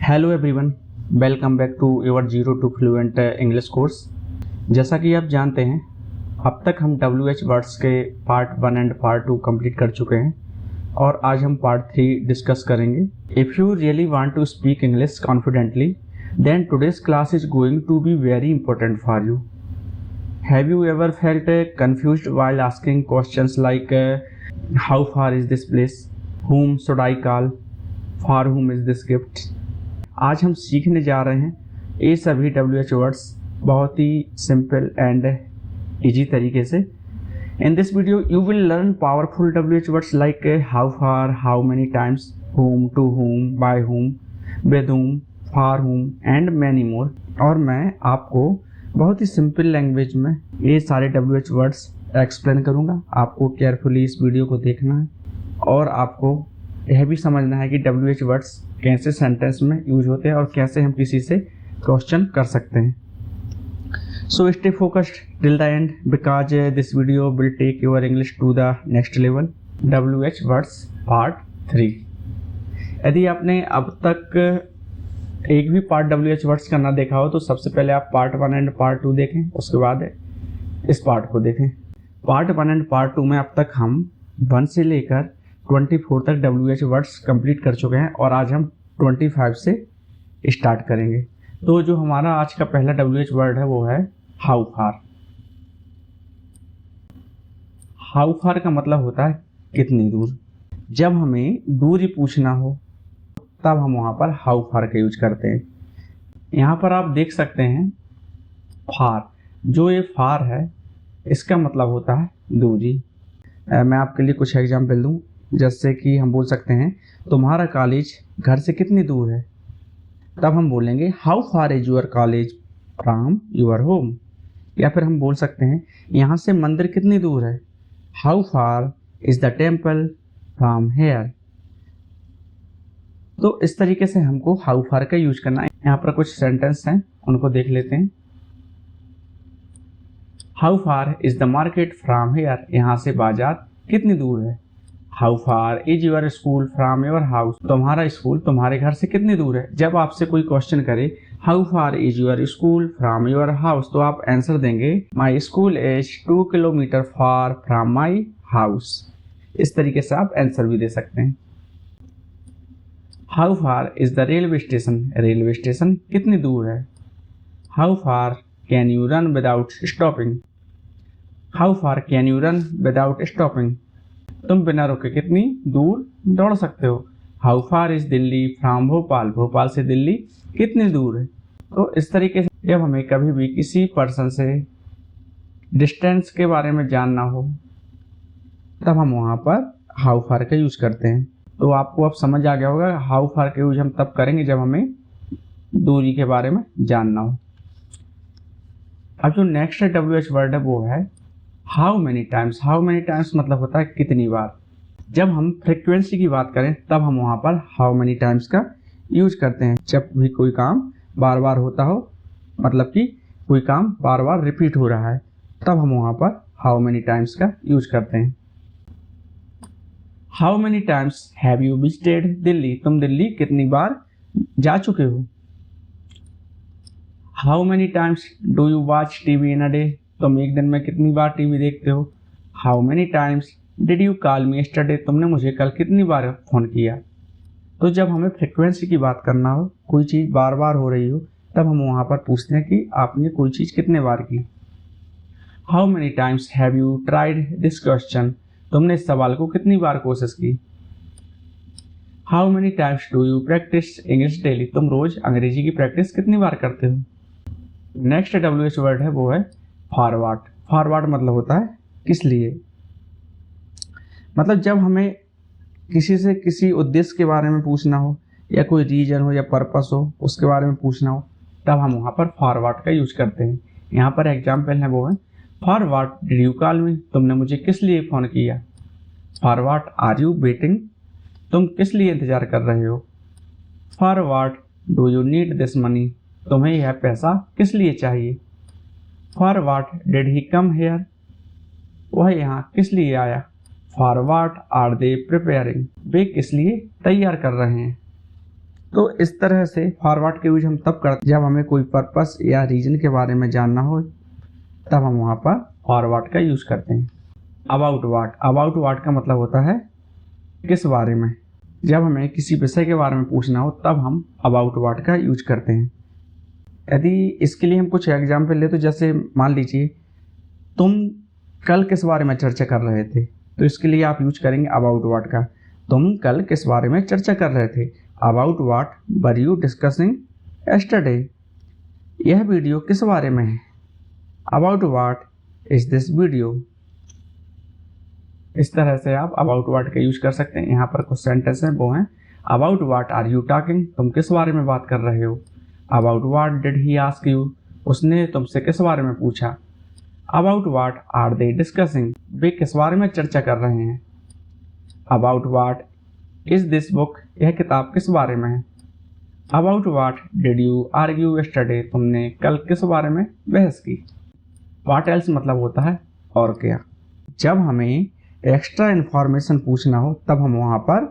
Hello everyone, welcome back to your zero to fluent English course. जैसा कि आप जानते हैं, अब तक हम WH वर्ड्स के पार्ट 1 एंड पार्ट 2 कंप्लीट कर चुके हैं और आज हम पार्ट 3 डिस्कस करेंगे। If you really want to speak English confidently, then today's class is going to be very important for you. Have you ever felt confused while asking questions like how far is this place, whom should I call, for whom is this gift? आज हम सीखने जा रहे हैं ये सभी WH words बहुत ही simple and easy तरीके से। In this video you will learn powerful WH words like how far, how many times, whom, to whom, by whom, with whom, for whom and many more. और मैं आपको बहुत ही simple language में ये सारे WH words explain करूँगा। आपको carefully इस वीडियो को देखना है और आपको यह भी समझना है कि WH वर्ड्स कैसे सेंटेंस में यूज होते हैं और कैसे हम किसी से क्वेश्चन कर सकते हैं। So stay focused till the end because this video will take your English to the next level. WH words part 3। यदि आपने अब तक एक भी पार्ट WH वर्ड्स का ना देखा हो तो सबसे पहले आप पार्ट 1 एंड पार्ट 2 देखें, उसके बाद इस पार्ट को देखें। पार्ट 1 एंड पार्ट 2 में अब तक हम 1 से लेकर 24 तक WH वर्ड्स कंप्लीट कर चुके हैं और आज हम 25 से स्टार्ट करेंगे। तो जो हमारा आज का पहला WH वर्ड है वो है हाउ फार। हाउ फार का मतलब होता है कितनी दूर। जब हमें दूरी पूछना हो तब हम वहाँ पर हाउ फार का यूज करते हैं। यहाँ पर आप देख सकते हैं फार, जो ये फार है इसका मतलब होता है दूरी। मैं आपके लिए कुछ एग्जाम्पल दूँ, जैसे कि हम बोल सकते हैं तुम्हारा कॉलेज घर से कितनी दूर है, तब हम बोलेंगे how far is your college from your home. या फिर हम बोल सकते हैं यहाँ से मंदिर कितनी दूर है, how far is the temple from here. तो इस तरीके से हमको हाउ फार का यूज करना है। यहाँ पर कुछ सेंटेंस हैं, उनको देख लेते हैं। How far is the market from here, यहाँ से बाजार कितनी दूर है। How far is your school from your house, तुम्हारा स्कूल तुम्हारे घर से कितनी दूर है। जब आपसे कोई क्वेश्चन करे how far is your school from your house, तो आप आंसर देंगे my school is 2 kilometre far from my house. इस तरीके से आप आंसर भी दे सकते हैं। How far is the railway station, railway station कितनी दूर है। How far can you run without stopping, how far can you run without stopping, तुम बिना रुके कितनी दूर दौड़ सकते हो। How far is Delhi from Bhopal, Bhopal से दिल्ली कितनी दूर है। तो इस तरीके से जब हमें कभी भी किसी पर्सन से डिस्टेंस के बारे में जानना हो तब हम वहाँ पर हाउ फार का यूज करते हैं। तो आपको अब समझ आ गया होगा हाउ फार का यूज हम तब करेंगे जब हमें दूरी के बारे में जानना हो। अब जो नेक्स्ट WH वर्ड है वो है how many times. How many times मतलब होता है कितनी बार। जब हम फ्रिक्वेंसी की बात करें तब हम वहाँ पर हाउ मेनी टाइम्स का यूज करते हैं। जब भी कोई काम बार बार होता हो, मतलब कि कोई काम बार बार रिपीट हो रहा है, तब हम वहाँ पर हाउ मेनी टाइम्स का यूज करते हैं। How many times have you visited Delhi, तुम दिल्ली कितनी बार जा चुके हो। How many times do you watch TV in a day, तुम एक दिन में कितनी बार TV देखते हो। How many times did you call me yesterday, तुमने मुझे कल कितनी बार फ़ोन किया। तो जब हमें फ्रिक्वेंसी की बात करना हो, कोई चीज़ बार बार हो रही हो, तब हम वहाँ पर पूछते हैं कि आपने कोई चीज़ कितने बार की। How many times have you tried this question, तुमने इस सवाल को कितनी बार कोशिश की। How many times do you practice English daily, तुम रोज़ अंग्रेजी की प्रैक्टिस कितनी बार करते हो। नेक्स्ट WH वर्ड है वो है फॉरवर्ड। फॉरवर्ड मतलब होता है किस लिए। मतलब जब हमें किसी से किसी उद्देश्य के बारे में पूछना हो या कोई रीजन हो या पर्पस हो उसके बारे में पूछना हो, तब हम वहाँ पर फॉरवर्ड का यूज करते हैं। यहाँ पर एग्जाम्पल है वो है फॉरवर्ड डिड यू कॉल मी, तुमने मुझे किस लिए फ़ोन किया। फॉरवर्ड आर यू वेटिंग, तुम किस लिए इंतज़ार कर रहे हो। For what do you need this money, तुम्हें यह पैसा किस लिए चाहिए। For what did he come here, वह यहाँ किस लिए आया। For what are they preparing, वे किस लिए तैयार कर रहे हैं। तो इस तरह से फॉरवर्ड का यूज हम तब करते जब हमें कोई पर्पस या रीजन के बारे में जानना हो, तब हम वहाँ पर फॉरवर्ड का यूज करते हैं। अबाउट व्हाट का मतलब होता है किस बारे में। जब हमें किसी विषय के बारे में पूछना हो तब हम अबाउट व्हाट का यूज करते हैं। यदि इसके लिए हम कुछ एग्जाम्पल ले, तो जैसे मान लीजिए तुम कल किस बारे में चर्चा कर रहे थे, तो इसके लिए आप यूज करेंगे अबाउट व्हाट का। तुम कल किस बारे में चर्चा कर रहे थे, about what were you discussing yesterday. यह वीडियो किस बारे में है, about what is this video. इस तरह से आप अबाउट व्हाट का यूज कर सकते हैं। यहाँ पर कुछ सेंटेंस हैं, वो हैं about what are you talking, तुम किस बारे में बात कर रहे हो। About what did he ask you, उसने तुमसे किस बारे में पूछा। About what are they discussing, वे किस बारे में चर्चा कर रहे हैं। About what is this book, यह किताब किस बारे में है। About what did you argue yesterday, तुमने कल किस बारे में बहस की। व्हाट एल्स मतलब होता है और क्या। जब हमें एक्स्ट्रा इन्फॉर्मेशन पूछना हो तब हम वहाँ पर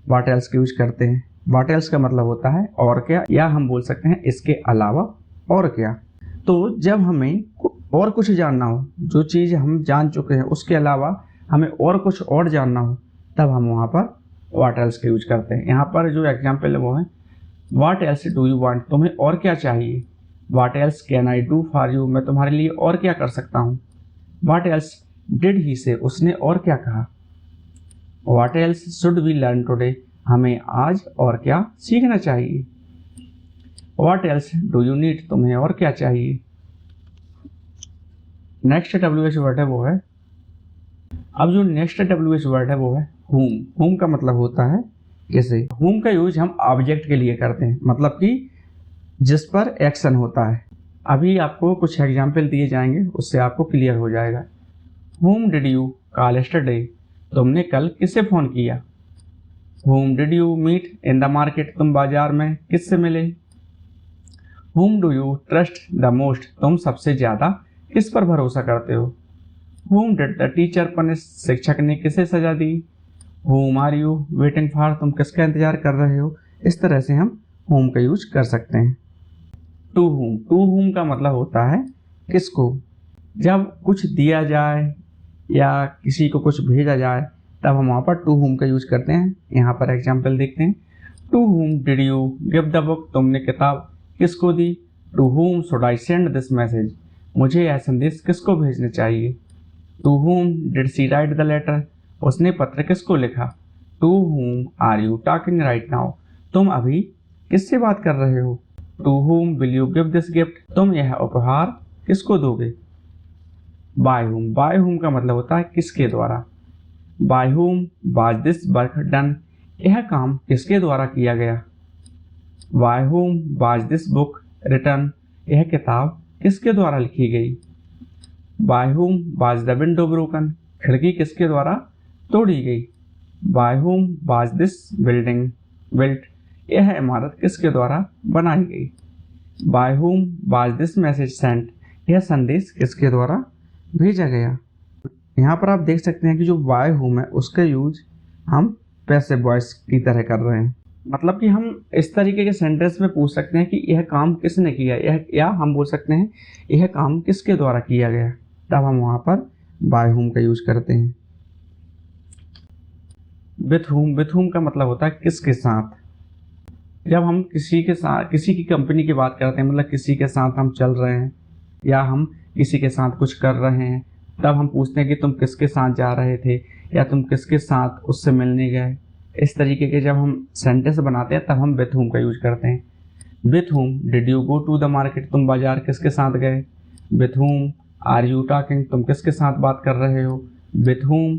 व्हाट एल्स का यूज करते हैं। व्हाट एल्स का मतलब होता है और क्या, या हम बोल सकते हैं इसके अलावा और क्या। तो जब हमें और कुछ जानना हो, जो चीज़ हम जान चुके हैं उसके अलावा हमें और कुछ और जानना हो, तब हम वहाँ पर व्हाट एल्स का यूज करते हैं। यहाँ पर जो एग्जाम्पल है वो है what else do you want, तुम्हें और क्या चाहिए। What else can I do for you, मैं तुम्हारे लिए और क्या कर सकता हूँ। व्हाट एल्स डिड ही से, उसने और क्या कहा। What else should we learn today, हमें आज और क्या सीखना चाहिए। What else do you need, तुम्हें और क्या चाहिए। नेक्स्ट WH वर्ड है वो है, अब जो नेक्स्ट WH वर्ड है वो है whom। whom का मतलब होता है किसे। whom का यूज हम ऑब्जेक्ट के लिए करते हैं, मतलब कि जिस पर एक्शन होता है। अभी आपको कुछ एग्जाम्पल दिए जाएंगे, उससे आपको क्लियर हो जाएगा। whom did you call yesterday, तुमने कल किससे फ़ोन किया। whom did you meet in the market, तुम बाजार में किससे मिले। whom do you trust the most, तुम सबसे ज़्यादा किस पर भरोसा करते हो। whom did the teacher punish, शिक्षक ने किसे सजा दी। whom are you waiting for, तुम किसका इंतजार कर रहे हो। इस तरह से हम whom का यूज कर सकते हैं। to whom का मतलब होता है किसको। जब कुछ दिया जाए या किसी को कुछ भेजा जाए तब हम वहाँ पर टू whom का यूज करते हैं। यहाँ पर एग्जाम्पल देखते हैं। To whom did you give the book, तुमने किताब किसको दी। To whom should I send this message, मुझे यह संदेश किसको भेजने चाहिए। To whom did she write the letter, उसने पत्र किसको लिखा। To whom are you talking right now, तुम अभी किससे बात कर रहे हो। To whom will you give this gift, तुम यह उपहार किसको दोगे। बाय whom का मतलब होता है किसके द्वारा। By whom was this work done, यह काम किसके द्वारा किया गया। By whom was this book written, यह किताब किसके द्वारा लिखी गई। By whom was the window broken, खिड़की किसके द्वारा तोड़ी गई। By whom was this building built, यह इमारत किसके द्वारा बनाई गई। By whom was this message sent, यह संदेश किसके द्वारा भेजा गया। यहाँ पर आप देख सकते हैं कि जो बाय whom है उसका यूज हम पैसिव वॉइस की तरह कर रहे हैं। मतलब कि हम इस तरीके के सेंटेंस में पूछ सकते हैं कि यह काम किसने किया, या हम बोल सकते हैं यह काम किसके द्वारा किया गया, तब हम वहाँ पर बाय whom का यूज करते हैं। विथ whom का मतलब होता है किसके साथ। जब हम किसी के साथ, किसी की कंपनी की बात करते हैं, मतलब किसी के साथ हम चल रहे हैं या हम किसी के साथ कुछ कर रहे हैं, तब हम पूछते हैं कि तुम किसके साथ जा रहे थे या तुम किसके साथ उससे मिलने गए। इस तरीके के जब हम सेंटेंस बनाते हैं तब हम विथ whom का यूज करते हैं। With whom did you go to the market, तुम बाजार किसके साथ गए। With whom are you talking, तुम किसके साथ बात कर रहे हो। With whom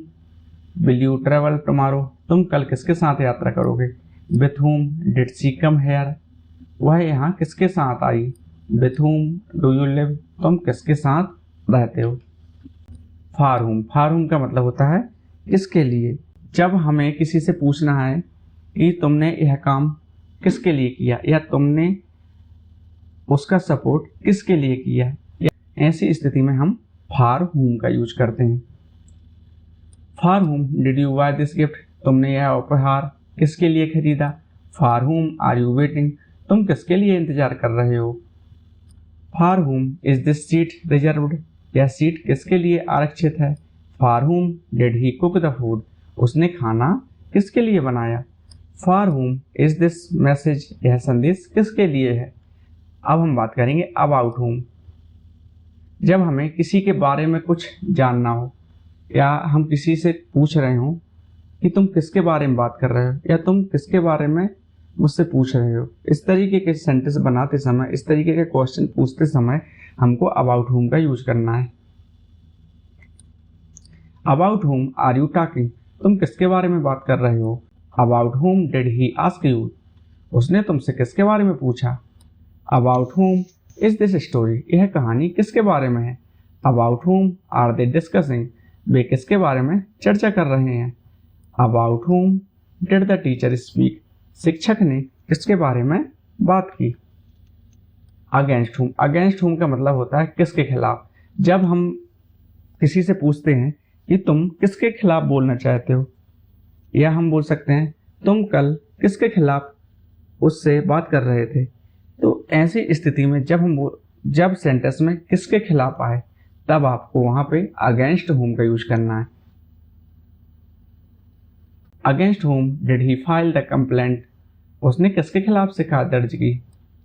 will you travel tomorrow, तुम कल किसके साथ यात्रा करोगे। With whom did she come here, वह यहाँ किसके साथ आई। With whom do you live, तुम किसके साथ रहते हो। फॉर whom का मतलब होता है किसके लिए। जब हमें किसी से पूछना है कि तुमने यह काम किसके लिए किया या तुमने उसका सपोर्ट किसके लिए किया, ऐसी स्थिति में हम फॉर whom का यूज करते हैं। For whom did you buy this gift, तुमने यह उपहार किसके लिए खरीदा। For whom are you waiting, तुम किसके लिए इंतजार कर रहे हो। For whom is this seat reserved, यह सीट किसके लिए आरक्षित है। For whom did he cook the food, उसने खाना किसके लिए बनाया। For whom is this message, यह संदेश किसके लिए है। अब हम बात करेंगे अबाउट whom। जब हमें किसी के बारे में कुछ जानना हो या हम किसी से पूछ रहे हो कि तुम किसके बारे में बात कर रहे हो या तुम किसके बारे में मुझसे पूछ रहे हो, इस तरीके के सेंटेंस बनाते समय, इस तरीके के क्वेश्चन पूछते समय हमको अबाउट whom का यूज करना है। About whom are you talking, तुम किसके बारे में बात कर रहे हो। About whom did he ask you, उसने तुमसे किसके बारे में पूछा। About whom is this story, यह कहानी किसके बारे में है। About whom are they discussing, वे किसके बारे में चर्चा कर रहे हैं। About whom did the teacher speak, शिक्षक ने किसके बारे में बात की। अगेंस्ट whom, अगेंस्ट whom का मतलब होता है किसके खिलाफ। जब हम किसी से पूछते हैं कि तुम किसके खिलाफ बोलना चाहते हो, या हम बोल सकते हैं तुम कल किसके खिलाफ उससे बात कर रहे थे। तो ऐसी स्थिति में जब सेंटेंस में किसके खिलाफ आए तब आपको वहां पे अगेंस्ट whom का यूज करना है। Against whom did he file the complaint, उसने किसके खिलाफ शिकायत दर्ज की।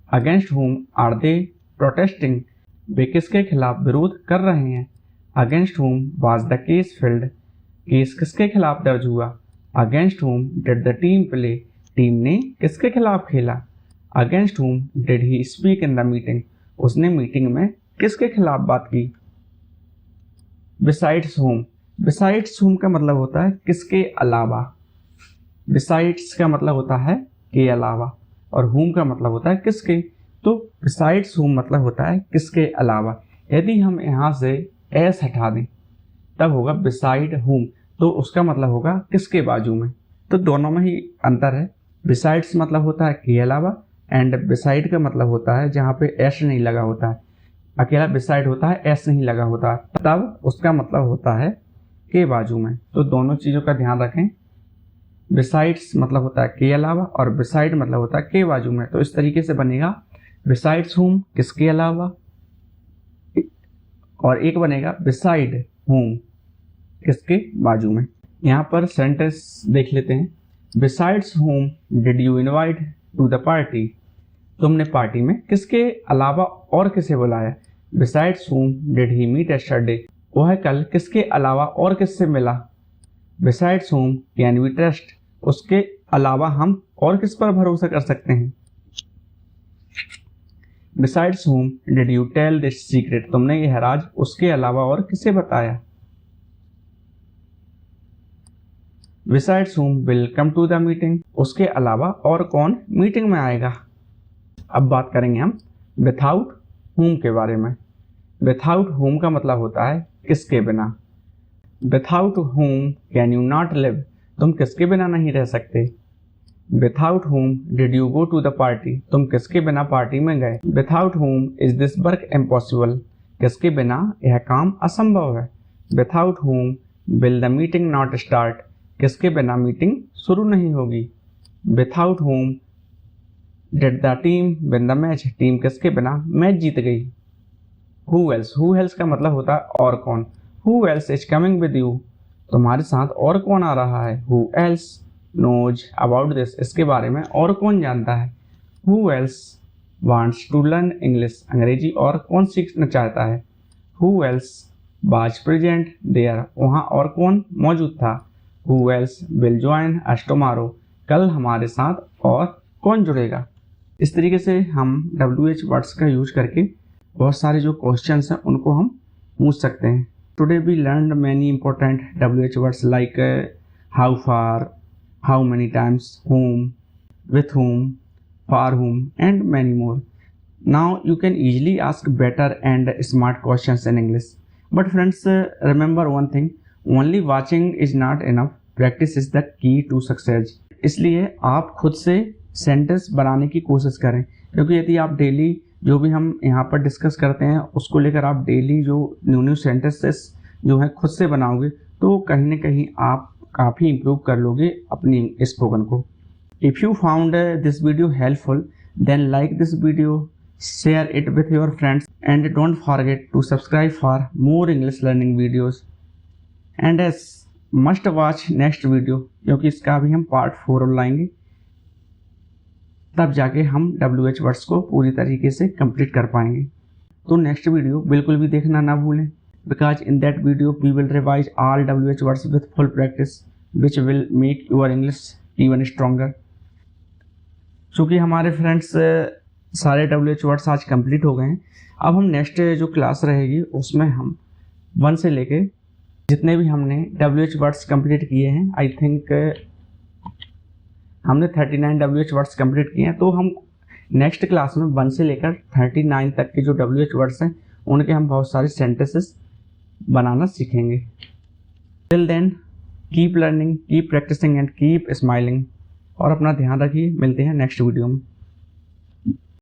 Against whom are they protesting, वे किसके खिलाफ विरोध कर रहे हैं। Against whom was the case filed, case किसके खिलाफ दर्ज हुआ। Against whom did the team play, team ने किसके खिलाफ खेला। Against whom did he speak in the meeting, उसने मीटिंग में किसके खिलाफ बात की। बिसाइड्स whom, बिसाइड्स whom का मतलब होता है किसके अलावा। बिसाइड्स का मतलब होता है के अलावा और whom का मतलब होता है किसके। तो बिसाइड्स whom मतलब होता है किसके अलावा। यदि हम यहाँ से एस हटा दें तब होगा बिसाइड whom, तो उसका मतलब होगा किसके बाजू में। तो दोनों में ही अंतर है। बिसाइड्स मतलब होता है के अलावा एंड बिसाइड का मतलब होता है जहाँ पे एस नहीं लगा होता है। अकेला बिसाइड होता है, एस नहीं लगा होता है, तब उसका मतलब होता है के बाजू में। तो दोनों चीज़ों का ध्यान रखें। बिसाइड्स मतलब होता है के अलावा और बिसाइड मतलब होता है के बाजू में। तो इस तरीके से बनेगा बिसाइड्स whom किसके अलावा, और एक बनेगा बिसाइड whom किसके बाजू में। यहाँ पर सेंटेंस देख लेते हैं। Besides whom did you invite to the party, तुमने पार्टी में किसके अलावा और किसे बुलाया। Besides whom did he meet yesterday, वह कल किसके अलावा और किससे मिला। Besides whom can we trust, उसके अलावा हम और किस पर भरोसा कर सकते हैं। Besides whom did you tell this secret, तुमने यह राज उसके अलावा और किसे बताया। Besides whom will come to the meeting, उसके अलावा और कौन मीटिंग में आएगा। अब बात करेंगे हम विथआउट whom के बारे में। विथआउट whom का मतलब होता है किसके बिना। Without whom can you not live, तुम किसके बिना नहीं रह सकते। Without whom did you go to the party, तुम किसके बिना पार्टी में गए। Without whom is this work impossible, किसके बिना यह काम असंभव है। Without whom will the meeting not start, किसके बिना मीटिंग शुरू नहीं होगी। Without whom did the team win the match, team किसके बिना मैच जीत गई। हु एल्स का मतलब होता है और कौन। Who else is coming with you, तुम्हारे साथ और कौन आ रहा है। Who else knows about this, इसके बारे में और कौन जानता है। Who else wants to learn English, अंग्रेजी और कौन सीखना चाहता है। Who else was present there, वहाँ और कौन मौजूद था। Who else will join us tomorrow, कल हमारे साथ और कौन जुड़ेगा। इस तरीके से हम WH वर्ड्स का यूज करके बहुत सारे जो क्वेश्चंस हैं उनको हम पूछ सकते हैं। Today we learned many important WH words like how far, how many times, whom, with whom, for whom and many more. Now you can easily ask better and smart questions in English. But friends, remember one thing, only watching is not enough. Practice is the key to success. इसलिए आप खुद से sentence बनाने की कोशिश करें, क्योंकि यदि आप डेली जो भी हम यहाँ पर डिस्कस करते हैं उसको लेकर आप डेली जो न्यू सेंटेंसेस जो है खुद से बनाओगे तो कहीं ना कहीं आप काफ़ी इम्प्रूव कर लोगे अपनी स्पोकन को। If you found this video helpful, then like this video, share it with your friends, and don't forget to subscribe for more English learning videos. And as must watch next video, क्योंकि इसका भी हम part 4 और लाएंगे, तब जाके हम WH words को पूरी तरीके से कंप्लीट कर पाएंगे। तो नेक्स्ट वीडियो बिल्कुल भी देखना ना भूलें, because in that video we will revise all WH words with full practice, which will make your English even stronger. चूँकि हमारे फ्रेंड्स सारे WH वर्ड्स आज कंप्लीट हो गए हैं, अब हम नेक्स्ट जो क्लास रहेगी उसमें हम 1 से लेके जितने भी हमने WH वर्ड्स कंप्लीट किए हैं, आई थिंक हमने 39 WH वर्ड्स कंप्लीट किए हैं, तो हम नेक्स्ट क्लास में 1 से लेकर 39 तक के जो WH वर्ड्स हैं उनके हम बहुत सारे सेंटेंसेस बनाना सीखेंगे। Till then keep learning, keep practising and keep smiling, और अपना ध्यान रखिए। मिलते हैं नेक्स्ट वीडियो में।